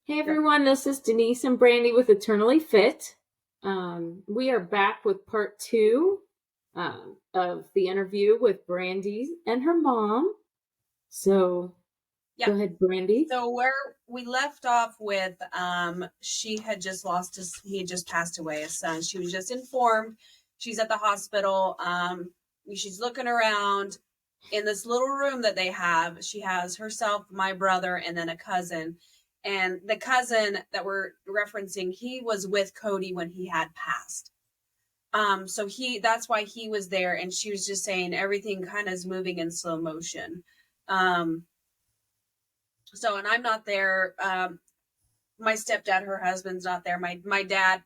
Hey everyone, this is Denise and Brandy with Eternally Fit. We are back with part two of the interview with Brandy and her mom. So Yeah. go ahead, Brandy. So where we left off with, she had just lost he had just passed away, his son. She was just informed. She's at the hospital. She's looking around in this little room that they have. She has herself, my brother, and then a cousin. And the cousin that we're referencing, he was with Cody when he had passed. So that's why he was there. And she was just saying everything kind of is moving in slow motion. And I'm not there. My stepdad, her husband's not there. My dad,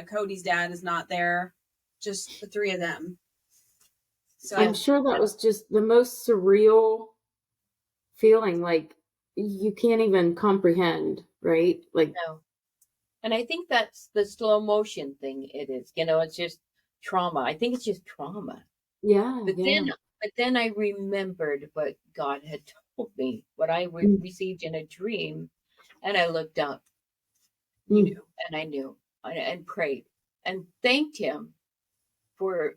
Cody's dad, is not there. Just the three of them. So I'm sure that was just the most surreal feeling, like you can't even comprehend, right? Like, No. And I think that's the slow motion thing it is. It's just trauma. I think it's just trauma. yeah. But then I remembered what God had told me, what I received in a dream, and I looked up. You knew. And I knew and prayed and thanked him for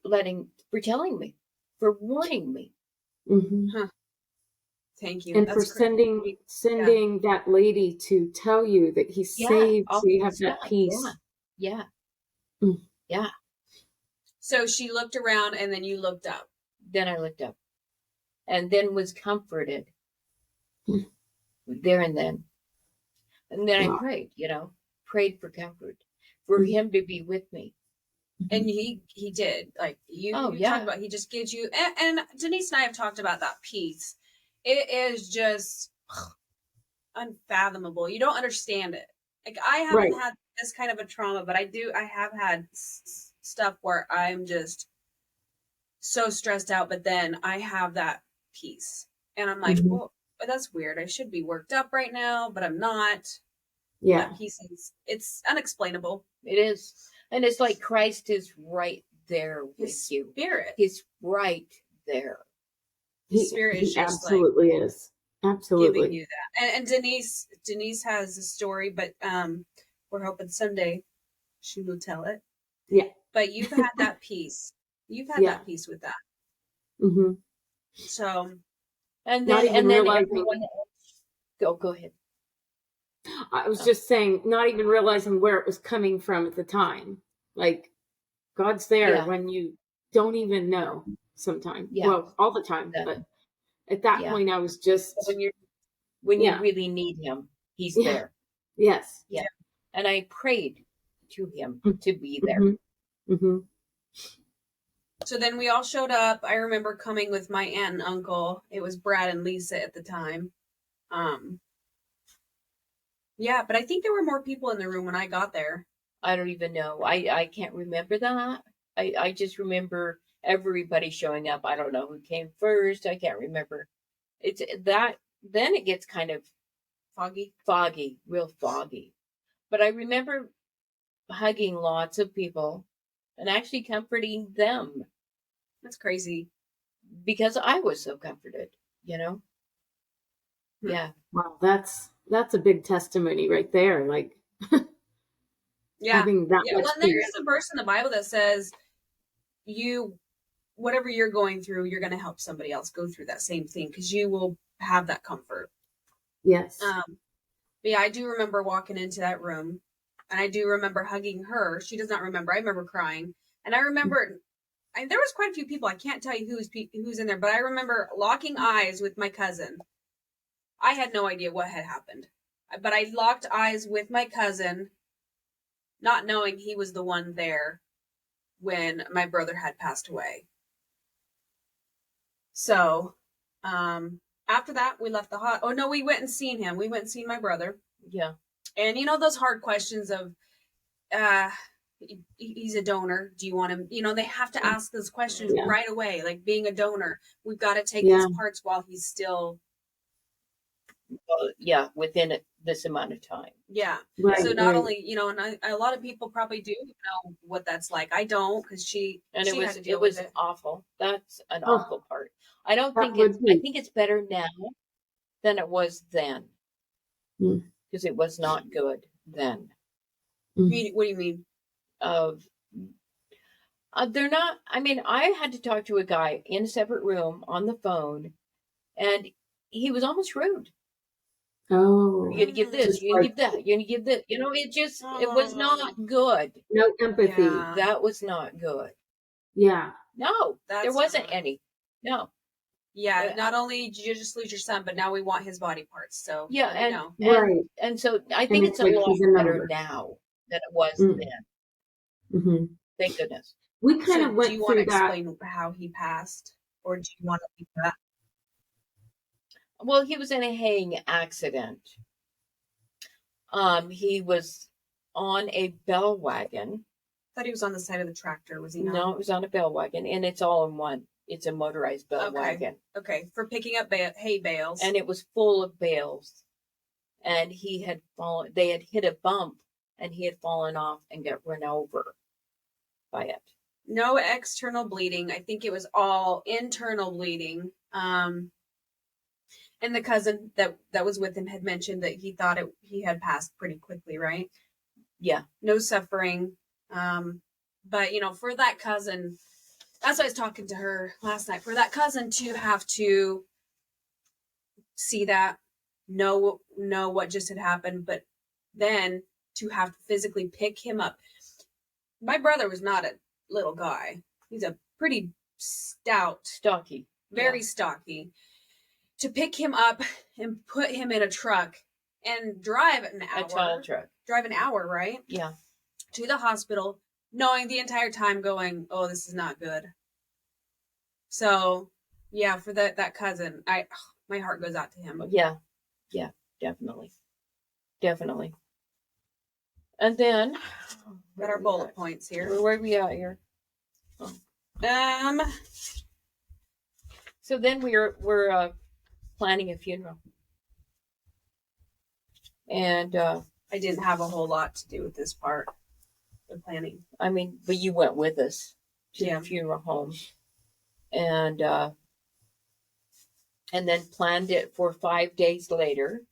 telling me, for warning me. Mm-hmm. Huh. Thank you. And for sending that lady to tell you that he saved, so you have that peace. Yeah. Mm. Yeah. So she looked around and then you looked up. Then I looked up and then was comforted there and then. And then I prayed for comfort, for him to be with me. And he did. Like you talked about, he just gives you, and Denise and I have talked about that peace. It is just unfathomable. You don't understand it. Like I haven't had this kind of a trauma, but I have had stuff where I'm just so stressed out, but then I have that peace. And I'm like, well, that's weird. I should be worked up right now, but I'm not. Yeah. That peace it's unexplainable. It is. And it's like Christ is right there with you. Spirit. He's right there. His spirit is just absolutely is. Absolutely. Giving you that. And Denise has a story, but we're hoping someday she will tell it. Yeah. But you've had that peace. You've had that peace with that. Mm-hmm. So, and then everyone else. Go ahead. I was just saying, not even realizing where it was coming from at the time. Like, God's there when you don't even know sometimes. Yeah. Well, all the time. But at that point, I was just... When you really need him, he's there. Yes. Yeah. And I prayed to him to be there. Mm-hmm. So then we all showed up. I remember coming with my aunt and uncle. It was Brad and Lisa at the time. Yeah, but I think there were more people in the room when I got there. I don't even know. I can't remember that. I just remember everybody showing up. I don't know who came first. I can't remember. It's that, then it gets kind of foggy, real foggy. But I remember hugging lots of people and actually comforting them. That's crazy. Because I was so comforted, Yeah. Wow, that's a big testimony right there. Like, having that much well, there is a verse in the Bible that says whatever you're going through, you're going to help somebody else go through that same thing because you will have that comfort. Yes. But yeah, I do remember walking into that room, and I do remember hugging her. She does not remember. I remember crying, and I remember there was quite a few people. I can't tell you who's in there, but I remember locking eyes with my cousin. I had no idea what had happened, but I locked eyes with my cousin, not knowing he was the one there when my brother had passed away. So, after that, we left the oh no, we went and seen him. We went and seen my brother. Yeah. And those hard questions of, he's a donor. Do you want him? They have to ask those questions right away. Like being a donor, we've got to take his parts while he's still. Within this amount of time. Yeah. Right, so not only, and a lot of people probably do know what that's like. I don't, because it was awful. That's an awful part. I don't think I think it's better now than it was then. To because it was not good then. What do you mean? They're not. I mean, I had to talk to a guy in a separate room on the phone, and he was almost rude. Oh, you're gonna give this, you're gonna give that, you're gonna give this. It was not good. No empathy. Yeah. That was not good. Yeah. No, there That's wasn't not. any. No. Yeah, not only did you just lose your son, but now we want his body parts. So Yeah, let me know. Right. and so I think And it's it's a like lot he's a better number. now than it was Mm. then. Mm-hmm. Thank goodness. We kind of do went you want to through that. explain how he passed, or do you want to leave that? Well, he was in a haying accident. He was on a bell wagon. I thought he was on the side of the tractor. Was he not? No, it was on a bell wagon, and it's all in one. It's a motorized bell wagon. Okay, for picking up hay bales. And it was full of bales. And he had fallen. They had hit a bump, and he had fallen off and got run over by it. No external bleeding. I think it was all internal bleeding. And the cousin that was with him had mentioned that he thought he had passed pretty quickly, right? Yeah. No suffering. But for that cousin, that's why I was talking to her last night. For that cousin to have to see that, know what just had happened, but then to have to physically pick him up. My brother was not a little guy. He's a pretty stocky, very stocky. To pick him up and put him in a truck and drive an hour. A tall truck. Drive an hour, right? Yeah. To the hospital, knowing the entire time going, oh, this is not good. So, yeah, for that cousin, my heart goes out to him. Yeah, definitely. And then got our bullet points here. Where are we at here? So then we're planning a funeral, and I didn't have a whole lot to do with this part, the planning. I mean, but you went with us to the funeral home, and then planned it for 5 days later,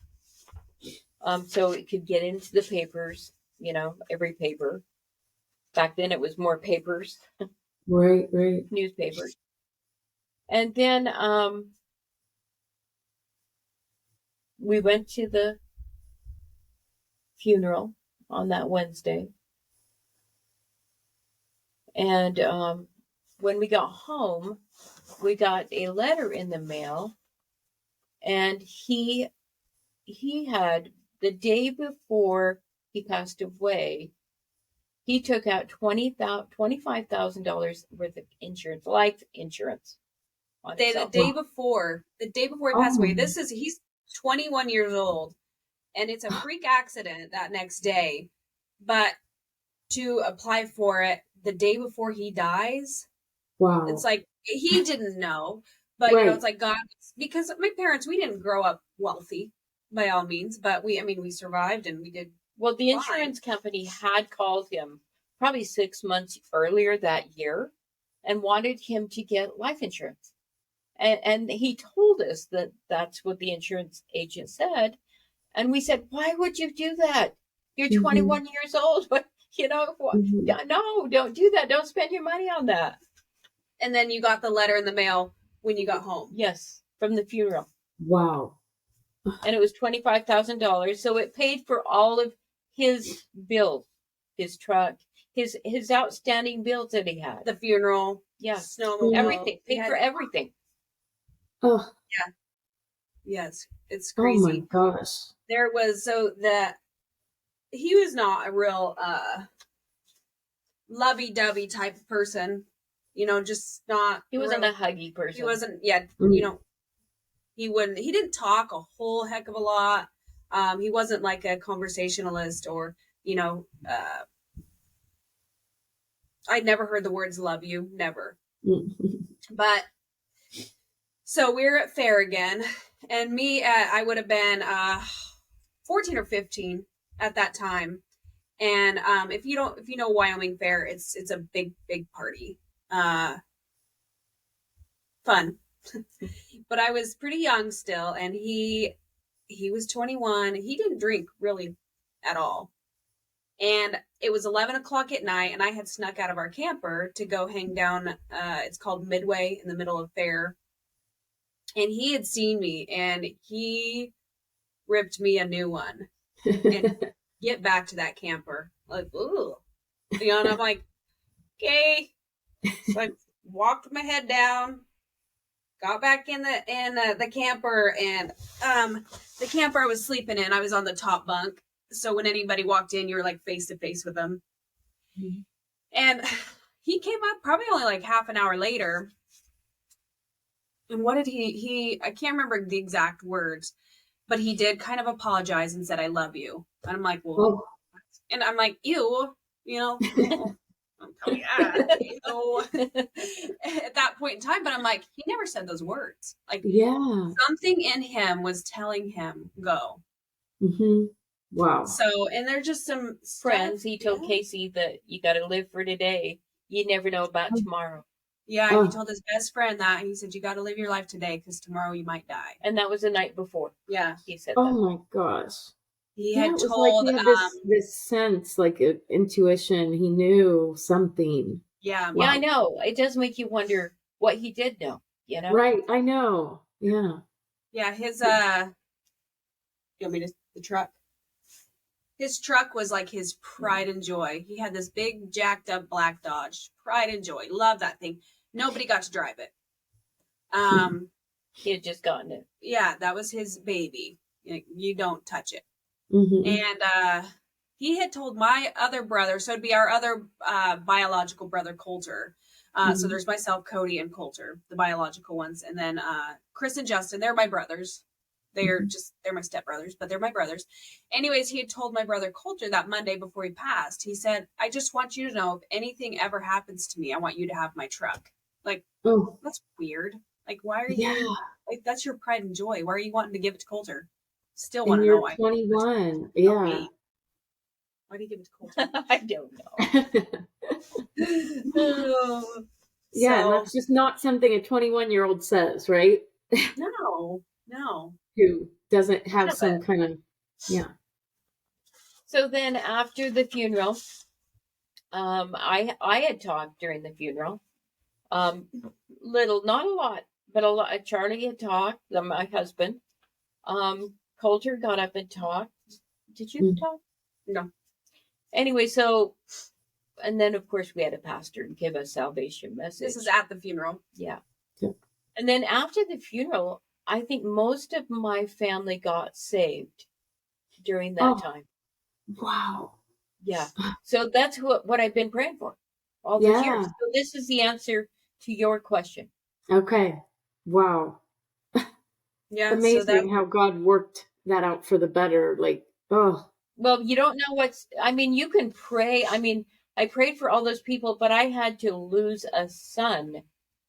so it could get into the papers. Every paper. Back then, it was more papers. Right. Newspapers. And then we went to the funeral on that Wednesday. And when we got home, we got a letter in the mail. And he had, the day before he passed away, he took out $25,000 worth of insurance, life insurance. The day before he passed away, he's 21 years old, and it's a freak accident that next day. But to apply for it the day before he dies, wow, it's like he didn't know, but it's like God, because my parents, we didn't grow up wealthy by all means, but we survived and we did. Well, the insurance company had called him probably 6 months earlier that year and wanted him to get life insurance. And he told us that that's what the insurance agent said. And we said, why would you do that? You're 21 years old. No, don't do that. Don't spend your money on that. And then you got the letter in the mail when you got home. Yes, from the funeral. Wow. And it was $25,000. So it paid for all of his bills, his truck, his outstanding bills that he had. The funeral. Yeah. Snowmobile. Everything. Paid for everything. Oh. Yeah. Yes. It's crazy. Oh my gosh. There was, he was not a real lovey-dovey type of person. Just not. He wasn't a huggy person. He wasn't, he didn't talk a whole heck of a lot. He wasn't like a conversationalist or, I'd never heard the words love you, never. But, so we're at fair again, and I would have been 14 or 15 at that time. And if you know Wyoming Fair, it's a big party. Fun. But I was pretty young still, and he was 21. He didn't drink really at all. And it was 11 o'clock at night, and I had snuck out of our camper to go hang down. It's called Midway in the middle of Fair. And he had seen me, and he ripped me a new one and get back to that camper. Like, ooh. And I'm like, okay. So I walked my head down, got back in the camper, and the camper I was sleeping in, I was on the top bunk. So when anybody walked in, you were like face to face with them. Mm-hmm. And he came up probably only like half an hour later. And what did he I can't remember the exact words, but he did kind of apologize and said, I love you. And I'm like, well, and I'm like, ew, don't tell me that, at that point in time. But I'm like, he never said those words. Like, something in him was telling him, go. Mm-hmm. Wow. So, and they're just some friends. He told Casey that you got to live for today. You never know about tomorrow. Yeah, he told his best friend that. He said, you got to live your life today because tomorrow you might die. And that was the night before. Yeah. He said that. Oh, my gosh. He had told... Like he had this sense, like intuition. He knew something. Yeah. Wow. Yeah, I know. It does make you wonder what he did know, Right, I know. Yeah. Yeah, his... You want me to... The truck? His truck was like his pride and joy. He had this big jacked up black Dodge. Pride and joy. Love that thing. Nobody got to drive it. He had just gotten it. Yeah, that was his baby. You don't touch it. Mm-hmm. And he had told my other brother, so it'd be our other biological brother, Coulter. So there's myself, Cody, and Coulter, the biological ones. And then Chris and Justin, they're my brothers. They're my stepbrothers, but they're my brothers. Anyways, he had told my brother Coulter that Monday before he passed, he said, I just want you to know if anything ever happens to me, I want you to have my truck. Like, that's weird. Like, why are you, like, that's your pride and joy. Why are you wanting to give it to Coulter? Still want to know why. 21. Yeah. Why do you give it to Coulter? I don't know. Yeah, that's just not something a 21-year-old says, right? No. Who doesn't have some kind of, So then after the funeral, I had talked during the funeral, little, not a lot, but a lot. Charlie had talked, my husband. Coulter got up and talked. Did you talk? No. Anyway, so, and then of course we had a pastor give a salvation message. This is at the funeral. Yeah. And then after the funeral, I think most of my family got saved during that time. Wow. Yeah. So that's what I've been praying for all these years. So this is the answer to your question. Okay. Wow. Yeah. Amazing how God worked that out for the better. Like, Well, you don't know you can pray. I mean, I prayed for all those people, but I had to lose a son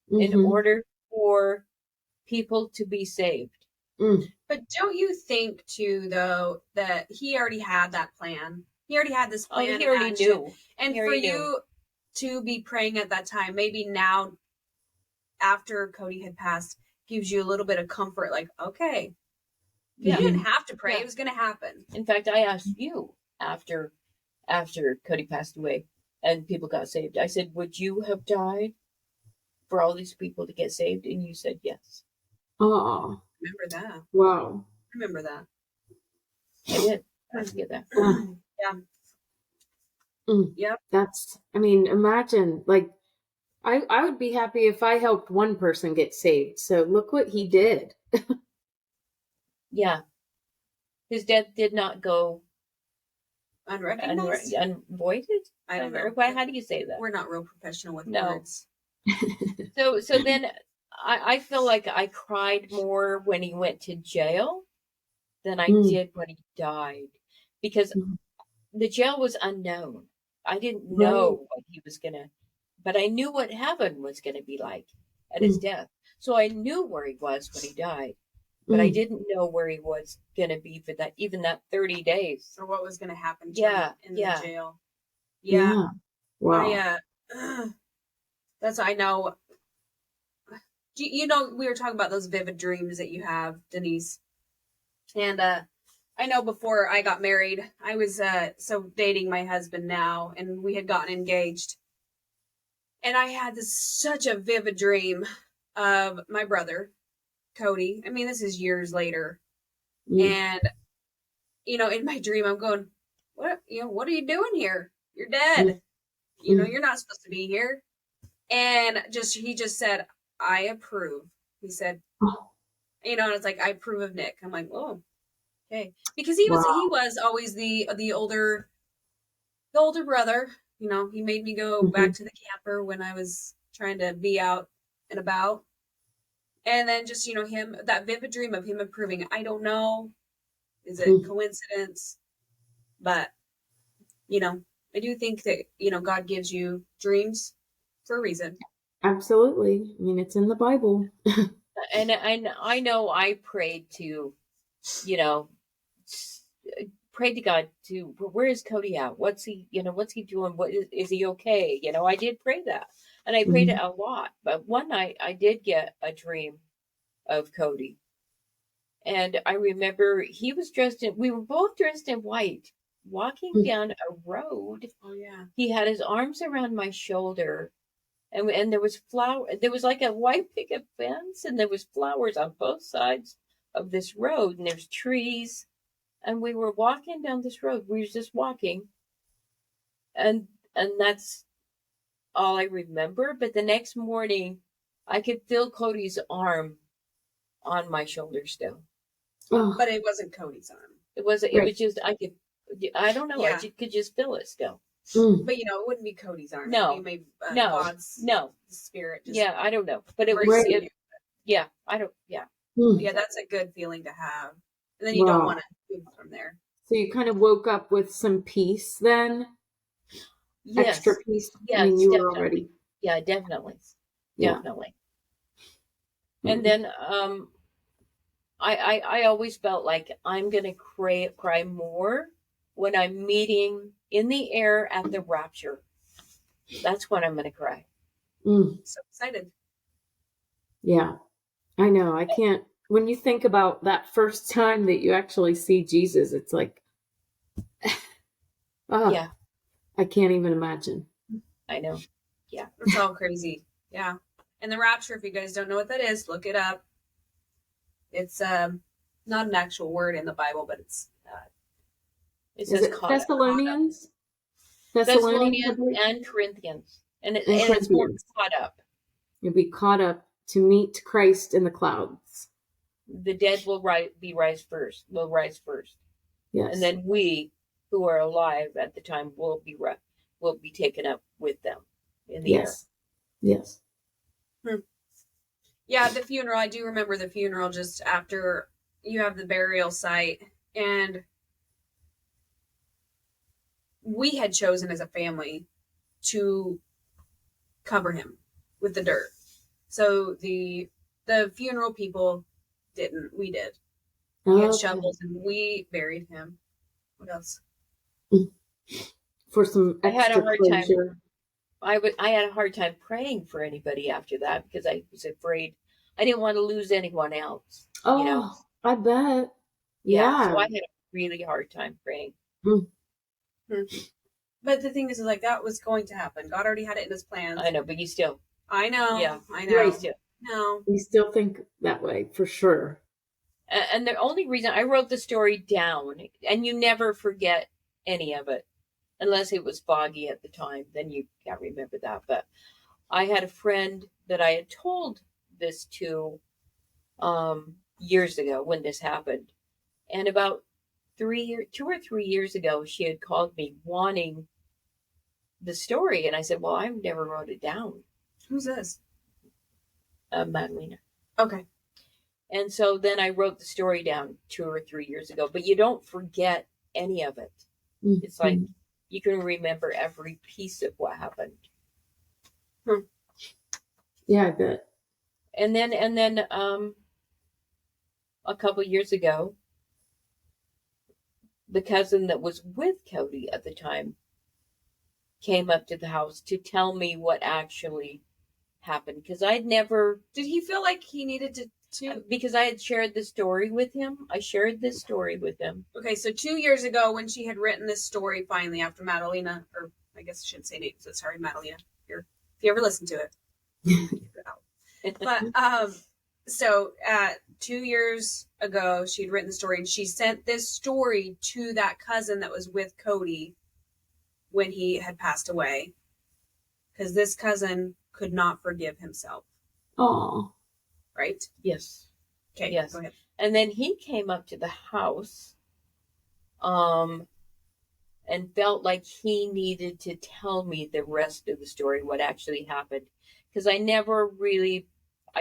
in order for people to be saved. But don't you think too, though, that he already had that plan? He already had this plan. He already knew. And for you to be praying at that time, maybe now after Cody had passed, gives you a little bit of comfort. Like, okay, you didn't have to pray. Yeah. It was going to happen. In fact, I asked you after Cody passed away and people got saved. I said, would you have died for all these people to get saved? And you said yes. Oh, remember that? Wow, remember that? I did. I forget that. Yep. That's. I mean, imagine. Like, I would be happy if I helped one person get saved. So look what he did. Yeah, his death did not go unrecognized, unvoided. I don't know. How do you say that? We're not real professional with words. So then. I feel like I cried more when he went to jail than I did when he died, because the jail was unknown. I didn't know what he was gonna, but I knew what heaven was gonna be like at his death. So I knew where he was when he died, but I didn't know where he was gonna be for that 30 days. Or what was gonna happen to him in the jail. Yeah. Wow. That's I know. You know, we were talking about those vivid dreams that you have, Denise. And I know before I got married, I was dating my husband now, and we had gotten engaged. And I had such a vivid dream of my brother, Cody. I mean, this is years later. And, in my dream, I'm going, what are you doing here? You're dead. You're not supposed to be here. And he just said, I approve. He said, and it's like, I approve of Nick. I'm like, oh, okay. Because he was always the older brother. He made me go back to the camper when I was trying to be out and about. And then just, him, that vivid dream of him approving. I don't know. Is it coincidence? But, I do think that, God gives you dreams for a reason. Absolutely. I mean, it's in the Bible. And I know I prayed to, prayed to God to, where is Cody at? What's he doing? What is he okay? I did pray that, and I prayed it a lot. But one night I did get a dream of Cody, and I remember we were both dressed in white, walking down a road. Oh yeah. He had his arms around my shoulder, and there was there was like a white picket fence, and there was flowers on both sides of this road, and there's trees. And we were walking down this road. We were just walking. And that's all I remember. But the next morning, I could feel Cody's arm on my shoulder still. Oh. But it wasn't Cody's arm. It was just, I don't know. Yeah. I could just feel it still. But, it wouldn't be Cody's arm. No. Maybe, no. God's spirit. I don't know. But it was, yeah. Yeah, that's a good feeling to have. And then you don't want to move from there. So you kind of woke up with some peace then? Yes. Extra peace? Yes, I mean, you were already. Yeah, definitely. Definitely. And then I always felt like I'm going to cry more when I'm meeting in the air at the rapture. That's when I'm going to cry. So excited. Yeah, I know. I can't. When you think about that first time that you actually see Jesus, it's like, yeah, I can't even imagine. I know. Yeah, it's all crazy. Yeah. And the rapture, if you guys don't know what that is, look it up. It's not an actual word in the Bible, but it's it says Thessalonians? Thessalonians and Corinthians. And it's more caught up. You'll be caught up to meet Christ in the clouds. The dead will rise first. Yes. And then we who are alive at the time will be taken up with them in the air. Yes. Yeah, the funeral. I do remember the funeral just after you have the burial site, and we had chosen as a family to cover him with the dirt. So the funeral people didn't. We did. We had shovels and we buried him. What else? For some extra I had a hard closure. time. I had a hard time praying for anybody after that because I was afraid. I didn't want to lose anyone else. Oh, I bet. Yeah. So I had a really hard time praying. But the thing is, like, that was going to happen. God already had it in his plans. I know, but you still. I know. Yeah, I know. Still. No. We still think that way, for sure. And the only reason I wrote the story down, and you never forget any of it, unless it was foggy at the time, then you can't remember that. But I had a friend that I had told this to years ago when this happened. And about 2 or 3 years ago, she had called me wanting the story. And I said, well, I've never wrote it down. Who's this? Madalena. Okay. And so then I wrote the story down 2 or 3 years ago, but you don't forget any of it. Mm-hmm. It's like you can remember every piece of what happened. Yeah, I bet. And then a couple years ago, the cousin that was with Cody at the time came up to the house to tell me what actually happened, because I'd never. Did he feel like he needed because I had shared the story with him. I shared this story with him. Okay, so 2 years ago when she had written this story finally after Madalena, or I guess I shouldn't say names, so sorry, Madalena. If you ever listen to it. But so 2 years ago she'd written the story, and she sent this story to that cousin that was with Cody when he had passed away, because this cousin could not forgive himself. Oh, right? Yes. Okay. Yes. Go ahead. And then he came up to the house, and felt like he needed to tell me the rest of the story, what actually happened, because I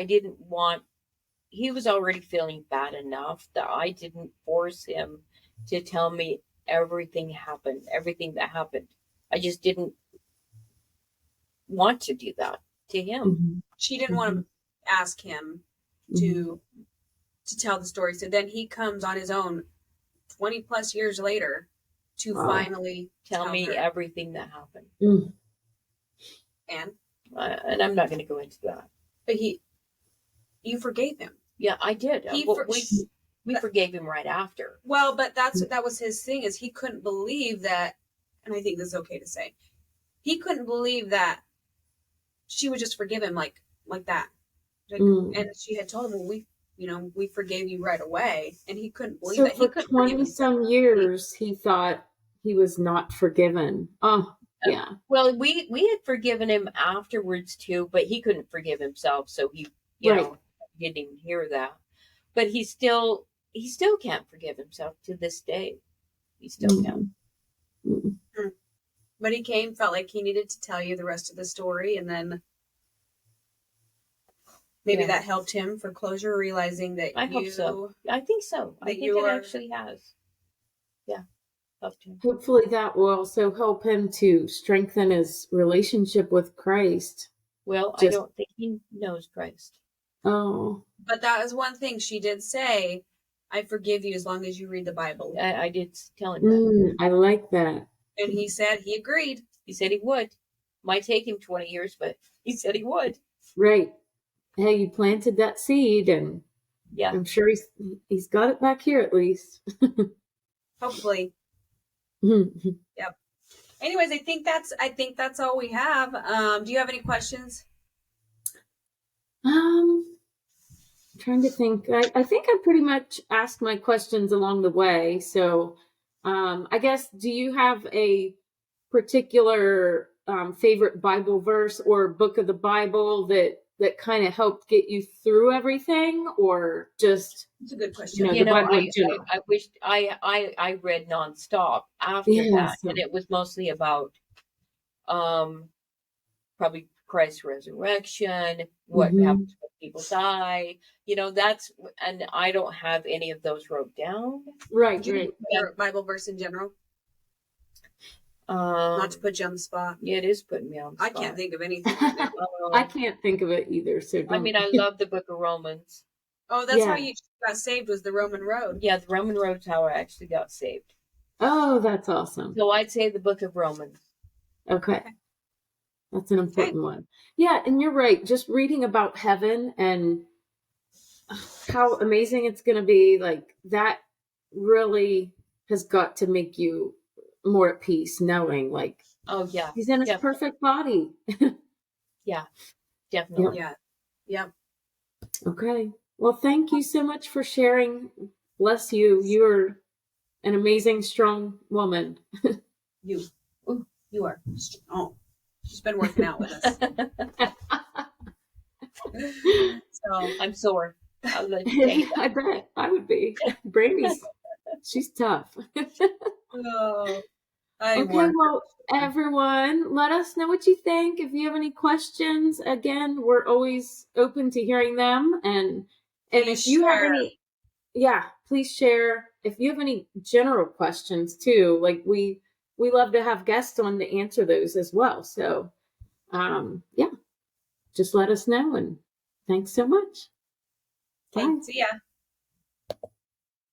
didn't want. He was already feeling bad enough that I didn't force him to tell me everything that happened. I just didn't want to do that to him. Mm-hmm. She didn't want to ask him to tell the story. So then he comes on his own 20 plus years later to finally tell me her everything that happened. And I'm not going to go into that. But you forgave him. Yeah, I did. We forgave him right after. Well, but that was his thing, is he couldn't believe that, and I think this is okay to say, he couldn't believe that she would just forgive him like that. And she had told him, well, we forgave you right away, and he couldn't believe that. So for 20 some years, he thought he was not forgiven. Oh, yeah. Well, we had forgiven him afterwards too, but he couldn't forgive himself, so he didn't even hear that. But he still can't forgive himself to this day. He still can't. But he felt like he needed to tell you the rest of the story, and then maybe that helped him for closure, realizing that I hope so. I think so. I think it actually has. Yeah. Helped him. Hopefully that will also help him to strengthen his relationship with Christ. Well, I don't think he knows Christ. Oh. But that is one thing she did say, I forgive you as long as you read the Bible. I did tell him that. I like that. And he said he agreed. He said he would. Might take him 20 years, but he said he would. Right. Hey, you planted that seed, and I'm sure he's got it back here at least. Hopefully. Yep. Anyways, I think that's all we have. Do you have any questions? I'm trying to think. I think I pretty much asked my questions along the way. So, I guess, do you have a particular favorite Bible verse or book of the Bible that kind of helped get you through everything, or just? It's a good question. I wished I read nonstop after that, and it was mostly about probably Christ's resurrection, what happens when people die. And I don't have any of those wrote down. Right. Your Bible verse in general. Not to put you on the spot. Yeah, it is putting me on the spot. I can't think of anything right now. I can't think of it either. So I love the book of Romans. Oh, that's how you got saved, was the Roman road. Yeah, the Roman road's how I actually got saved. Oh, that's awesome. So I'd say the book of Romans. Okay. That's an important one. Yeah, and you're right. Just reading about heaven and how amazing it's going to be, like, that really has got to make you more at peace, knowing, like, he's in his perfect body. Yeah, definitely. Yeah. Okay. Well, thank you so much for sharing. Bless you. You're an amazing, strong woman. You are. Oh, she's been working out with us. So I'm sore. I bet I would be. Brandy's, she's tough. Okay, well, everyone, let us know what you think. If you have any questions, again, we're always open to hearing them. And if you have any, please share. If you have any general questions too, like we love to have guests on to answer those as well. So, just let us know. And thanks so much. Okay, see ya.